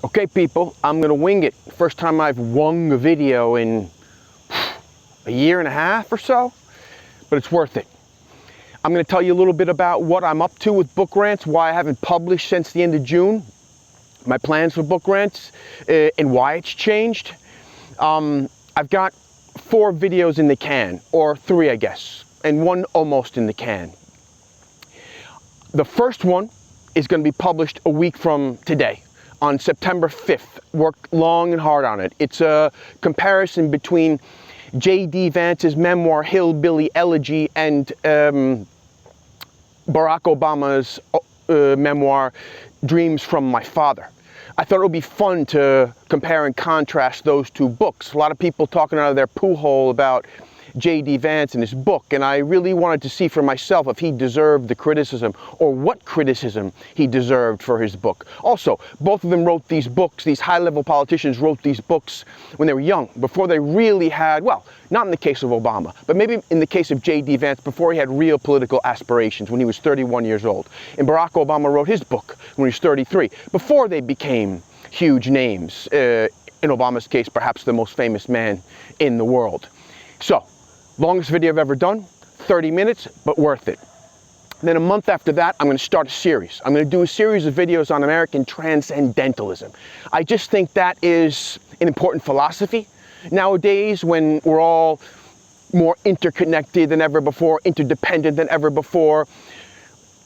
Okay, people, I'm gonna wing it. First time I've wung a video in a year and a half or so, but it's worth it. I'm gonna tell you a little bit about what I'm up to with Book Rants, why I haven't published since the end of June, my plans for Book Rants, and why it's changed. I've got 4 videos in the can, or 3 I guess, and 1 almost in the can. The first one is gonna be published a week from today, on September 5th. Worked long and hard on it. It's a comparison between J.D. Vance's memoir, Hillybilly, Elegy, and Barack Obama's memoir, Dreams from My Father. I thought it would be fun to compare and contrast those 2 books. A lot of people talking out of their poo hole about J.D. Vance and his book, and I really wanted to see for myself if he deserved the criticism, or what criticism he deserved for his book. Also, both of them wrote these books, these high-level politicians wrote these books when they were young, before they really had, well, not in the case of Obama, but maybe in the case of J.D. Vance, before he had real political aspirations, when he was 31 years old. And Barack Obama wrote his book when he was 33, before they became huge names. In Obama's case, perhaps the most famous man in the world. So, longest video I've ever done, 30 minutes, but worth it. Then a month after that, I'm going to start a series. I'm going to do a series of videos on American Transcendentalism. I just think that is an important philosophy nowadays, when we're all more interconnected than ever before, interdependent than ever before.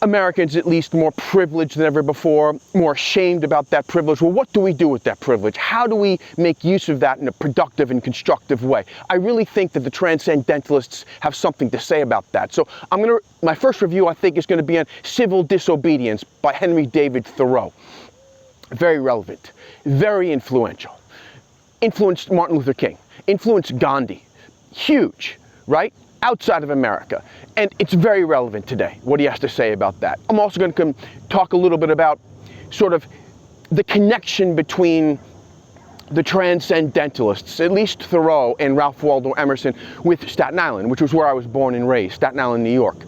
Americans at least more privileged than ever before, more ashamed about that privilege. Well, what do we do with that privilege? How do we make use of that in a productive and constructive way? I really think that the Transcendentalists have something to say about that. So my first review, I think, is going to be on Civil Disobedience by Henry David Thoreau. Very relevant, very influential. Influenced Martin Luther King, influenced Gandhi. Huge, right? Outside of America. And it's very relevant today, what he has to say about that. I'm also going to talk a little bit about sort of the connection between the Transcendentalists, at least Thoreau and Ralph Waldo Emerson, with Staten Island, which was where I was born and raised, Staten Island, New York.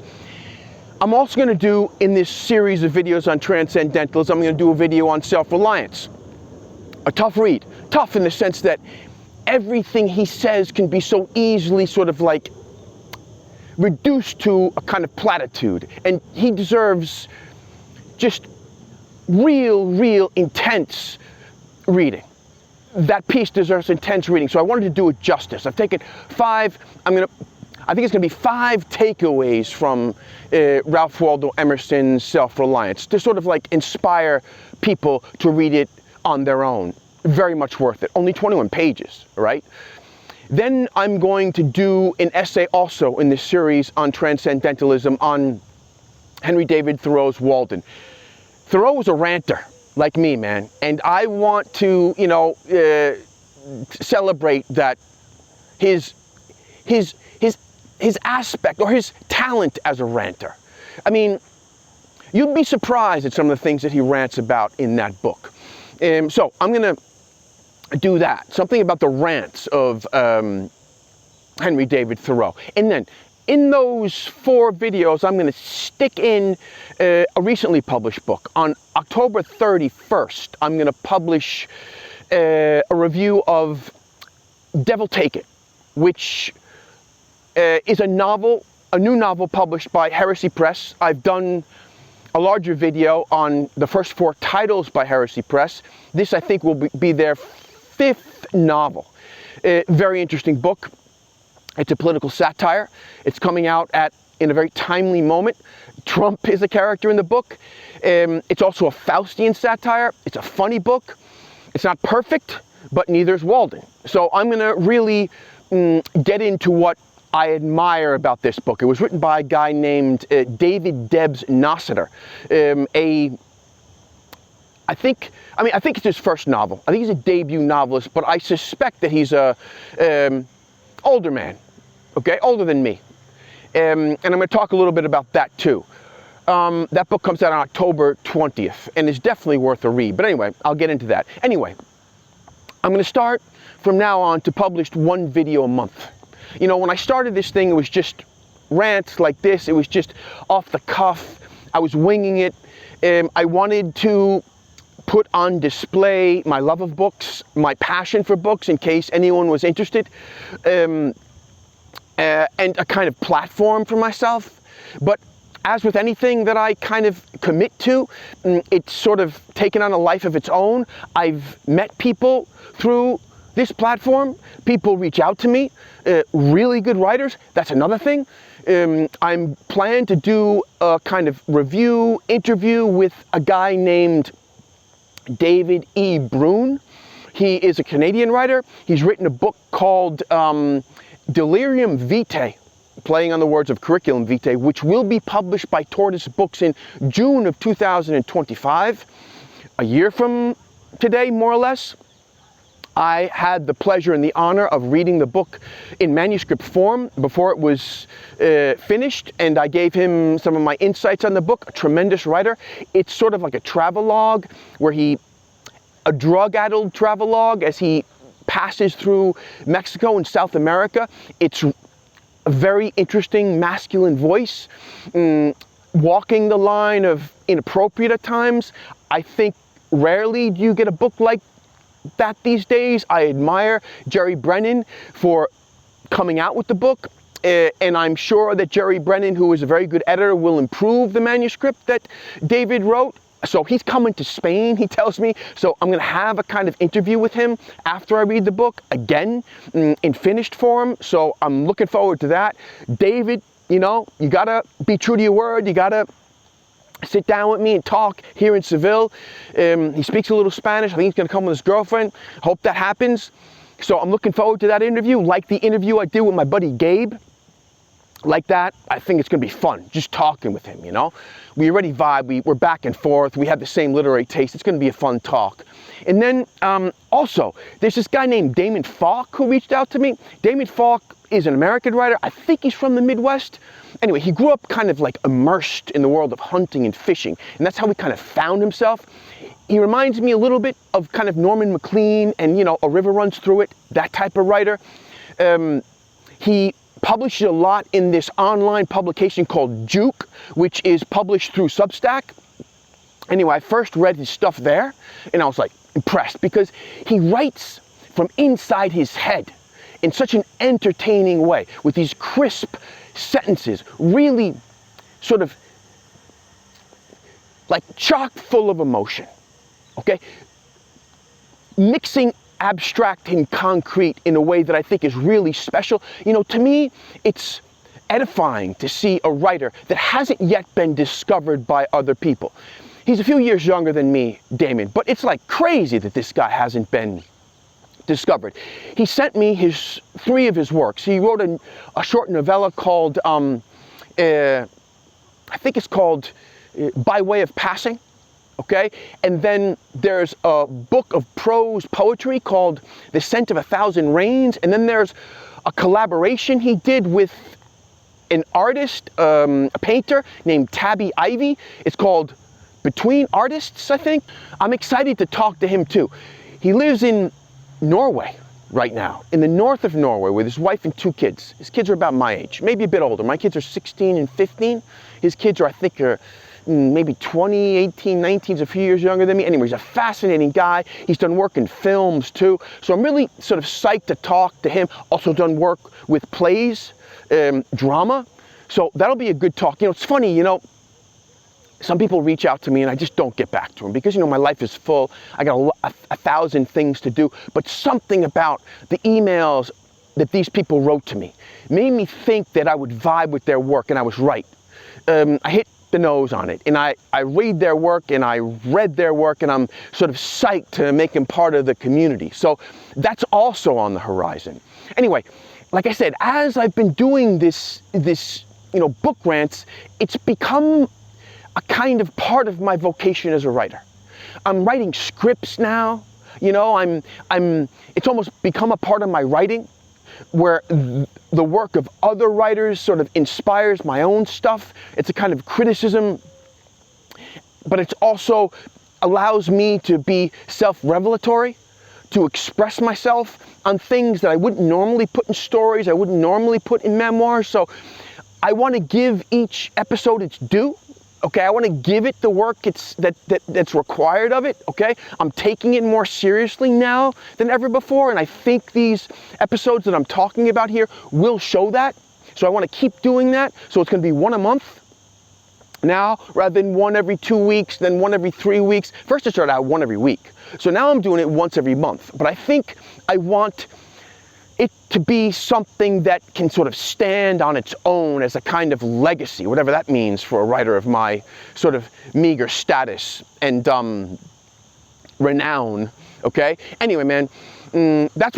I'm also going to do, in this series of videos on Transcendentalism, I'm going to do a video on Self-Reliance. A tough read. Tough in the sense that everything he says can be so easily sort of like reduced to a kind of platitude, and he deserves just real intense reading. That piece deserves intense reading, so I wanted to do it justice. I've taken 5, I think it's going to be 5 takeaways from Ralph Waldo Emerson's Self-Reliance, to sort of like inspire people to read it on their own. Very much worth it. Only 21 pages, right? Then I'm going to do an essay also in this series on Transcendentalism on Henry David Thoreau's Walden. Thoreau was a ranter, like me, man, and I want to, celebrate that his aspect, or his talent as a ranter. I mean, you'd be surprised at some of the things that he rants about in that book. So I'm going to do that, something about the rants of Henry David Thoreau. And then in those 4 videos, I'm going to stick in a recently published book. On October 31st, I'm going to publish a review of Devil Take It, which is a new novel published by Heresy Press. I've done a larger video on the first 4 titles by Heresy Press. This, I think, will be their 5th novel. Very interesting book. It's a political satire. It's coming out in a very timely moment. Trump is a character in the book. It's also a Faustian satire. It's a funny book. It's not perfect, but neither is Walden. So I'm going to really get into what I admire about this book. It was written by a guy named Debs Nossiter. I think it's his first novel. I think he's a debut novelist, but I suspect that he's a older man, okay, older than me. And I'm going to talk a little bit about that too. That book comes out on October 20th, and is definitely worth a read. But anyway, I'll get into that. Anyway, I'm going to start from now on to publish 1 video a month. You know, when I started this thing, it was just rants like this. It was just off the cuff. I was winging it. I wanted to put on display my love of books, my passion for books, in case anyone was interested, and a kind of platform for myself. But as with anything that I kind of commit to, it's sort of taken on a life of its own. I've met people through this platform. People reach out to me, really good writers. That's another thing. I'm planning to do a kind of review, interview with a guy named David E. Brune. He is a Canadian writer. He's written a book called Delirium Vitae, playing on the words of curriculum vitae, which will be published by Tortoise Books in June of 2025, a year from today, more or less. I had the pleasure and the honor of reading the book in manuscript form before it was finished, and I gave him some of my insights on the book. A tremendous writer. It's sort of like a travelogue, a drug-addled travelogue as he passes through Mexico and South America. It's a very interesting masculine voice, walking the line of inappropriate at times. I think rarely do you get a book like that these days. I admire Jerry Brennan for coming out with the book, and I'm sure that Jerry Brennan, who is a very good editor, will improve the manuscript that David wrote. So he's coming to Spain, he tells me, so I'm going to have a kind of interview with him after I read the book, again, in finished form, so I'm looking forward to that. David, you know, you got to be true to your word, you got to sit down with me and talk here in Seville. He speaks a little Spanish. I think he's going to come with his girlfriend. Hope that happens. So I'm looking forward to that interview, like the interview I did with my buddy Gabe. Like that, I think it's going to be fun, just talking with him, you know. We already vibe, we're back and forth, we have the same literary taste. It's going to be a fun talk. And then also, there's this guy named Damon Falke who reached out to me. Damon Falke is an American writer. I think he's from the Midwest. Anyway, he grew up kind of like immersed in the world of hunting and fishing, and that's how he kind of found himself. He reminds me a little bit of kind of Norman MacLean and, you know, A River Runs Through It, that type of writer. He publishes a lot in this online publication called Juke, which is published through Substack. Anyway, I first read his stuff there, and I was like impressed because he writes from inside his head in such an entertaining way with these crisp sentences, really sort of like chock full of emotion, okay? Mixing abstract and concrete in a way that I think is really special. You know, to me, it's edifying to see a writer that hasn't yet been discovered by other people. He's a few years younger than me, Damon, but it's like crazy that this guy hasn't been discovered. He sent me three of his works. He wrote a short novella called, I think it's called By Way of Passing. Okay, and then there's a book of prose poetry called The Scent of a Thousand Rains, and then there's a collaboration he did with an artist, a painter named Tabby Ivy. It's called Between Artists, I think. I'm excited to talk to him too. He lives in Norway right now, in the north of Norway, with his wife and two kids. His kids are about my age, maybe a bit older. My kids are 16 and 15. His kids are, I think, maybe 20, 18, 19, a few years younger than me. Anyway, he's a fascinating guy. He's done work in films too. So I'm really sort of psyched to talk to him. Also done work with plays, drama. So that'll be a good talk. You know, it's funny, you know, some people reach out to me and I just don't get back to them because, you know, my life is full. I got a thousand things to do. But something about the emails that these people wrote to me made me think that I would vibe with their work, and I was right. I hit the nose on it, and I read their work and I read their work, and I'm sort of psyched to make them part of the community. So that's also on the horizon. Anyway, like I said, as I've been doing this you know, book rants, it's become a kind of part of my vocation as a writer. I'm writing scripts now, you know, it's almost become a part of my writing, where the work of other writers sort of inspires my own stuff. It's a kind of criticism, but it also allows me to be self-revelatory, to express myself on things that I wouldn't normally put in stories, I wouldn't normally put in memoirs. So I want to give each episode its due. okay? I want to give it the work that's required of it, okay? I'm taking it more seriously now than ever before, and I think these episodes that I'm talking about here will show that. So I want to keep doing that. So it's going to be one a month now, rather than one every 2 weeks, then one every 3 weeks. First I started out one every week. So now I'm doing it once every month. But I think I want it to be something that can sort of stand on its own as a kind of legacy, whatever that means for a writer of my sort of meager status and renown, okay? Anyway, man, that's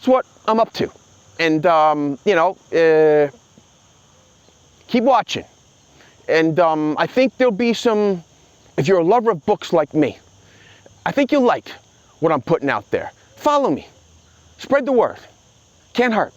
what I'm up to. And, you know, keep watching. And I think there'll be some, if you're a lover of books like me, I think you'll like what I'm putting out there. Follow me. Spread the word. Can't hurt.